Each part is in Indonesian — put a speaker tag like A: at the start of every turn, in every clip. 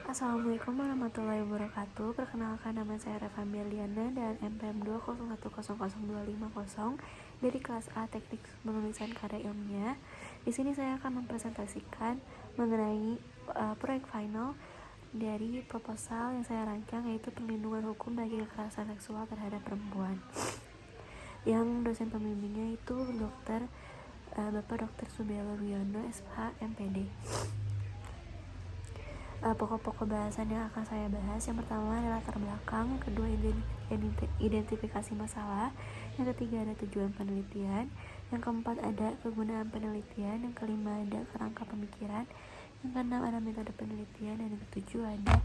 A: Assalamualaikum warahmatullahi wabarakatuh. Perkenalkan, nama saya Reva Merliana dan NPM 201000250 dari kelas A Teknik Penulisan Karya Ilmiah. Di sini saya akan mempresentasikan mengenai proyek final dari proposal yang saya rancang, yaitu perlindungan hukum bagi kekerasan seksual terhadap perempuan. Yang dosen pembimbingnya itu Bapak Dr. Subelo Wiono, SH, MPD. Pokok-pokok bahasan yang akan saya bahas, yang pertama adalah latar belakang, yang kedua identifikasi masalah, yang ketiga ada tujuan penelitian, yang keempat ada kegunaan penelitian, yang kelima ada kerangka pemikiran, yang keenam ada metode penelitian, dan yang ketujuh ada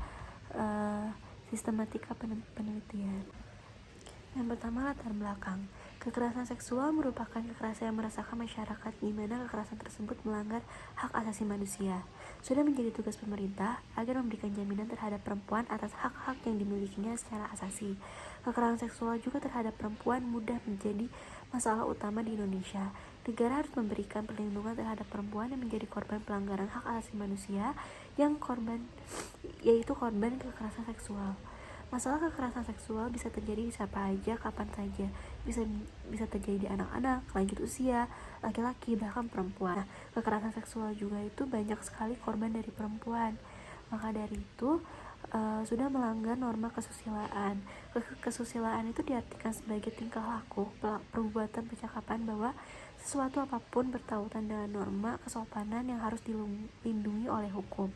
A: sistematika penelitian. Yang pertama, latar belakang. Kekerasan seksual merupakan kekerasan yang merasakan masyarakat di mana kekerasan tersebut melanggar hak asasi manusia. Sudah menjadi tugas pemerintah agar memberikan jaminan terhadap perempuan atas hak-hak yang dimilikinya secara asasi. Kekerasan seksual juga terhadap perempuan mudah menjadi masalah utama di Indonesia. Negara harus memberikan perlindungan terhadap perempuan yang menjadi korban pelanggaran hak asasi manusia, yaitu korban kekerasan seksual. Masalah kekerasan seksual bisa terjadi di siapa aja, kapan saja. Bisa terjadi di anak-anak, lanjut usia, laki-laki, bahkan perempuan. Nah, kekerasan seksual juga itu banyak sekali korban dari perempuan. Maka dari itu sudah melanggar norma kesusilaan. Kesusilaan itu diartikan sebagai tingkah laku, perbuatan, percakapan bahwa sesuatu apapun bertautan dengan norma kesopanan yang harus dilindungi oleh hukum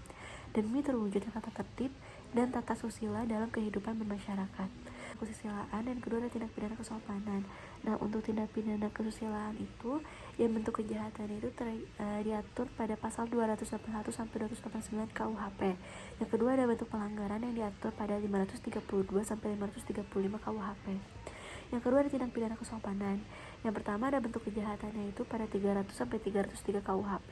A: demi terwujudnya tata tertib dan tata susila dalam kehidupan bermasyarakat. Kesusilaan, dan kedua ada tindak pidana kesopanan. Nah, untuk tindak pidana kesusilaan itu, yang bentuk kejahatan itu diatur pada pasal 281 sampai 289 KUHP. Yang kedua ada bentuk pelanggaran yang diatur pada 532 sampai 535 KUHP. Yang kedua ada tindak pidana kesopanan. Yang pertama ada bentuk kejahatannya itu pada 300 sampai 303 KUHP.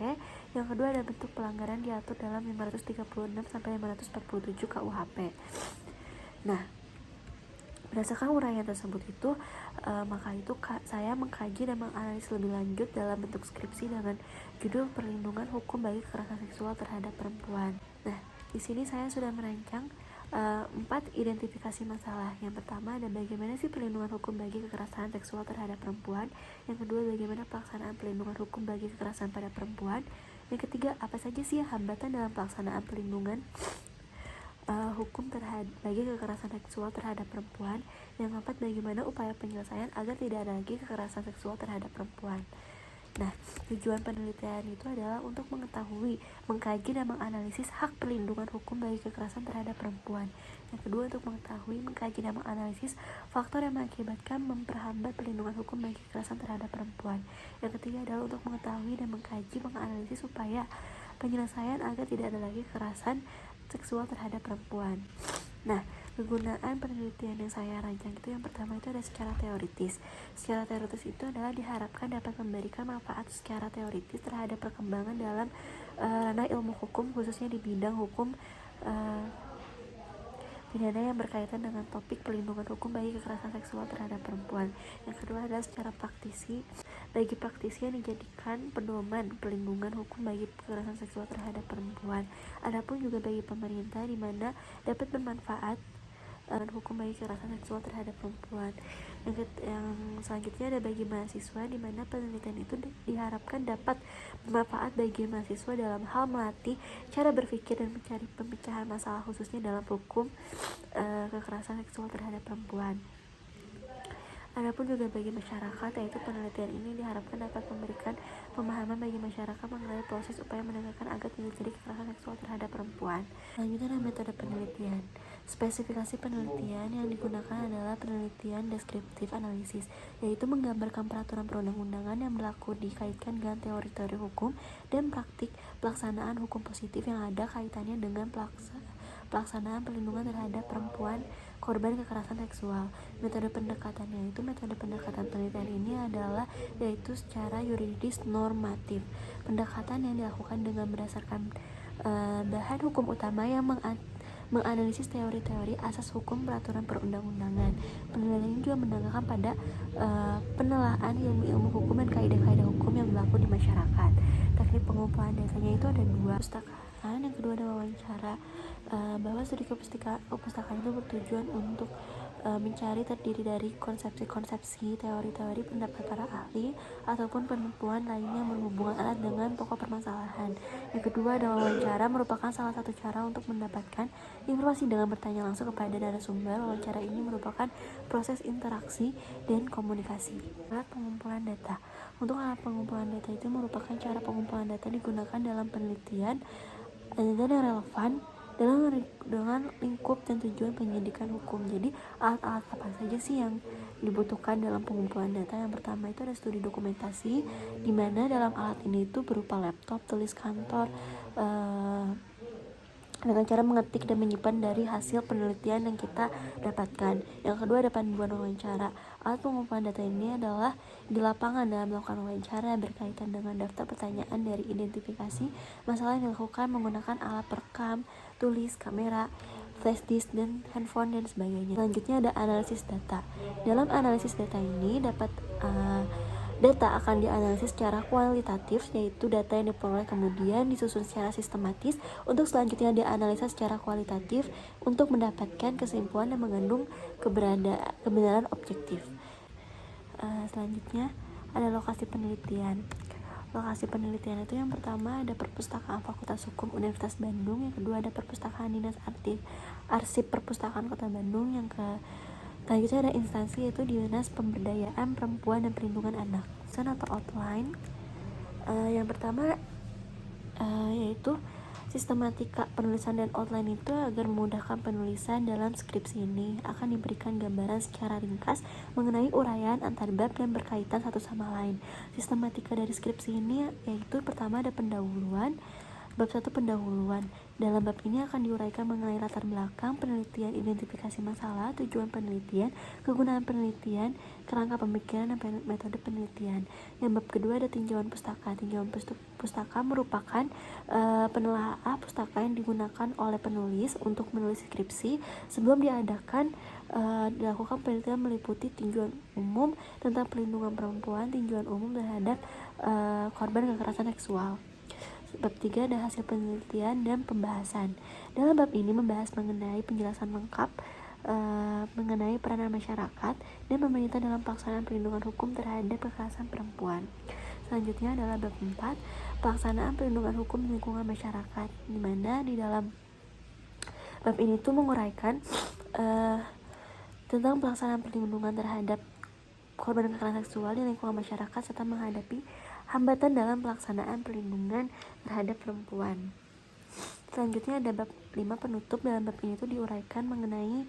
A: Yang kedua ada bentuk pelanggaran diatur dalam 536 sampai 547 KUHP. Nah, berdasarkan uraian tersebut itu, maka itu saya mengkaji dan menganalisis lebih lanjut dalam bentuk skripsi dengan judul Perlindungan Hukum bagi Kekerasan Seksual terhadap Perempuan. Nah, di sini saya sudah merancang 4 identifikasi masalah. Yang pertama ada bagaimana sih perlindungan hukum bagi kekerasan seksual terhadap perempuan. Yang kedua bagaimana pelaksanaan perlindungan hukum bagi kekerasan pada perempuan. Yang ketiga apa saja sih hambatan dalam pelaksanaan perlindungan hukum bagi kekerasan seksual terhadap perempuan. Yang keempat bagaimana upaya penyelesaian agar tidak ada lagi kekerasan seksual terhadap perempuan. Nah, tujuan penelitian itu adalah untuk mengetahui, mengkaji, dan menganalisis hak perlindungan hukum bagi kekerasan terhadap perempuan. Yang kedua, untuk mengetahui, mengkaji, dan menganalisis faktor yang mengakibatkan memperhambat perlindungan hukum bagi kekerasan terhadap perempuan. Yang ketiga adalah untuk mengetahui dan mengkaji, menganalisis upaya penyelesaian agar tidak ada lagi kekerasan seksual terhadap perempuan. Nah, kegunaan penelitian yang saya rancang itu, yang pertama itu ada secara teoritis. Secara teoritis itu adalah diharapkan dapat memberikan manfaat secara teoritis terhadap perkembangan dalam ranah ilmu hukum, khususnya di bidang hukum pidana yang berkaitan dengan topik perlindungan hukum bagi kekerasan seksual terhadap perempuan. Yang kedua adalah secara praktisi. Bagi praktisi yang dijadikan pedoman perlindungan hukum bagi kekerasan seksual terhadap perempuan. Adapun juga bagi pemerintah di mana dapat bermanfaat hukum bagi kekerasan seksual terhadap perempuan. Yang selanjutnya ada bagi mahasiswa di mana penelitian itu diharapkan dapat bermanfaat bagi mahasiswa dalam hal melatih cara berpikir dan mencari pemecahan masalah, khususnya dalam hukum kekerasan seksual terhadap perempuan. Adapun juga bagi masyarakat, yaitu penelitian ini diharapkan dapat memberikan pemahaman bagi masyarakat mengenai proses upaya menegakkan agar tidak terjadi kekerasan seksual terhadap perempuan. Selanjutnya adalah metode penelitian. Spesifikasi penelitian yang digunakan adalah penelitian deskriptif analisis, yaitu menggambarkan peraturan perundang-undangan yang berlaku dikaitkan dengan teori-teori hukum dan praktik pelaksanaan hukum positif yang ada kaitannya dengan pelaksanaan perlindungan terhadap perempuan korban kekerasan seksual. Metode pendekatannya itu, metode pendekatan penelitian ini adalah yaitu secara yuridis normatif. Pendekatan yang dilakukan dengan berdasarkan bahan hukum utama yang menganalisis teori-teori asas hukum peraturan perundang-undangan. Penelitian ini juga menegakkan pada penelaahan ilmu-ilmu hukum dan kaidah-kaidah hukum yang berlaku di masyarakat. Teknik pengumpulan datanya itu ada 2, perpustakaan. Yang kedua ada wawancara, bahwa studi kepustakaan itu bertujuan untuk mencari terdiri dari konsepsi-konsepsi, teori-teori, pendapat para ahli, ataupun penemuan lainnya yang berhubungan erat dengan pokok permasalahan. Yang kedua ada wawancara, merupakan salah satu cara untuk mendapatkan informasi dengan bertanya langsung kepada narasumber. Wawancara ini merupakan proses interaksi dan komunikasi. Alat pengumpulan data. Untuk alat pengumpulan data itu merupakan cara pengumpulan data digunakan dalam penelitian dan yang relevan dengan lingkup dan tujuan penyidikan hukum. Jadi alat-alat apa saja sih yang dibutuhkan dalam pengumpulan data? Yang pertama itu ada studi dokumentasi, di mana dalam alat ini itu berupa laptop, tulis kantor, dengan cara mengetik dan menyimpan dari hasil penelitian yang kita dapatkan. Yang kedua ada panduan wawancara. Alat pengumpulan data ini adalah di lapangan dalam melakukan wawancara berkaitan dengan daftar pertanyaan dari identifikasi masalah yang dilakukan menggunakan alat perekam, tulis, kamera, flash disk, dan handphone, dan sebagainya. Selanjutnya ada analisis data. Dalam analisis data ini data akan dianalisis secara kualitatif, yaitu data yang diperoleh kemudian disusun secara sistematis untuk selanjutnya dianalisa secara kualitatif untuk mendapatkan kesimpulan yang mengandung kebenaran objektif. Selanjutnya ada lokasi penelitian. Lokasi penelitian itu yang pertama ada Perpustakaan Fakultas Hukum Universitas Bandung, yang kedua ada Perpustakaan Dinas Arsip Perpustakaan Kota Bandung, yang selanjutnya ada instansi yaitu Dinas Pemberdayaan Perempuan dan Perlindungan Anak. Atau outline, yang pertama yaitu sistematika penulisan dan outline itu agar memudahkan penulisan dalam skripsi ini akan diberikan gambaran secara ringkas mengenai uraian antar bab dan berkaitan satu sama lain. Sistematika dari skripsi ini yaitu pertama ada pendahuluan. Bab 1 pendahuluan. Dalam bab ini akan diuraikan mengenai latar belakang penelitian, identifikasi masalah, tujuan penelitian, kegunaan penelitian, kerangka pemikiran, dan metode penelitian. Yang bab kedua ada tinjauan pustaka. Tinjauan pustaka merupakan penelaah pustaka yang digunakan oleh penulis untuk menulis skripsi sebelum dilakukan penelitian meliputi tinjauan umum tentang perlindungan perempuan, tinjauan umum terhadap korban kekerasan seksual. Bab 3 ada hasil penelitian dan pembahasan. Dalam bab ini membahas mengenai penjelasan lengkap mengenai peranan masyarakat dan pemerintah dalam pelaksanaan perlindungan hukum terhadap kekerasan perempuan. Selanjutnya adalah bab 4, pelaksanaan perlindungan hukum di lingkungan masyarakat, di mana di dalam bab ini tuh menguraikan tentang pelaksanaan perlindungan terhadap korban kekerasan seksual di lingkungan masyarakat serta menghadapi hambatan dalam pelaksanaan perlindungan terhadap perempuan. Selanjutnya ada bab 5 penutup. Dalam bab ini itu diuraikan mengenai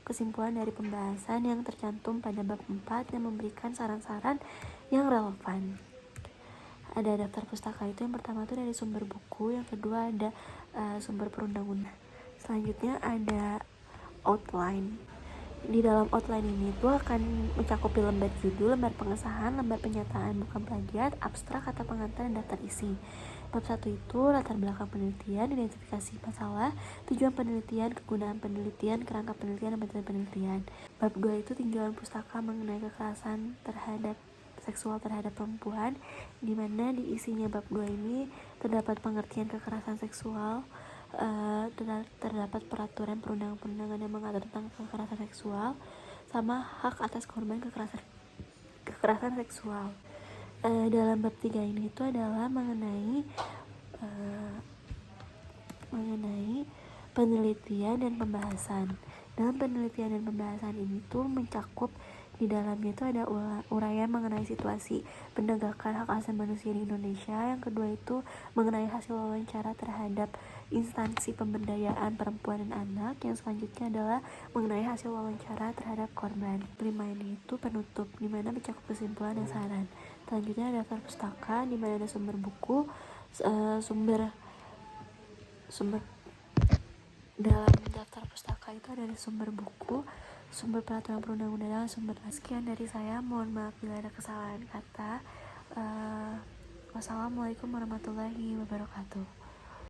A: kesimpulan dari pembahasan yang tercantum pada bab 4 yang memberikan saran-saran yang relevan. Ada daftar pustaka itu yang pertama itu dari sumber buku, yang kedua ada sumber perundang-undangan. Selanjutnya ada outline. Di dalam outline ini tuh akan mencakupi lembar judul, lembar pengesahan, lembar penyataan bukan plagiat, abstrak atau pengantar, dan daftar isi. Bab 1 itu latar belakang penelitian, identifikasi masalah, tujuan penelitian, kegunaan penelitian, kerangka penelitian, dan metode penelitian. Bab 2 itu tinjauan pustaka mengenai kekerasan seksual terhadap perempuan, di mana di isinya bab 2 ini terdapat pengertian kekerasan seksual, terdapat peraturan perundang-undangan yang mengatur tentang kekerasan seksual, sama hak atas korban kekerasan seksual. Dalam bab 3 ini itu adalah mengenai penelitian dan pembahasan. Dalam penelitian dan pembahasan ini tuh mencakup di dalamnya itu ada uraian mengenai situasi penegakan hak asasi manusia di Indonesia. Yang kedua itu mengenai hasil wawancara terhadap instansi pemberdayaan perempuan dan anak. Yang selanjutnya adalah mengenai hasil wawancara terhadap korban. 5 ini itu penutup, di mana mencakup kesimpulan dan saran. Selanjutnya ada daftar pustaka, di mana ada sumber buku, sumber dalam daftar pustaka itu ada sumber buku, sumber peraturan perundang-undangan, sumber. Sekian dari saya, mohon maaf bila ada kesalahan kata. Wassalamualaikum warahmatullahi wabarakatuh.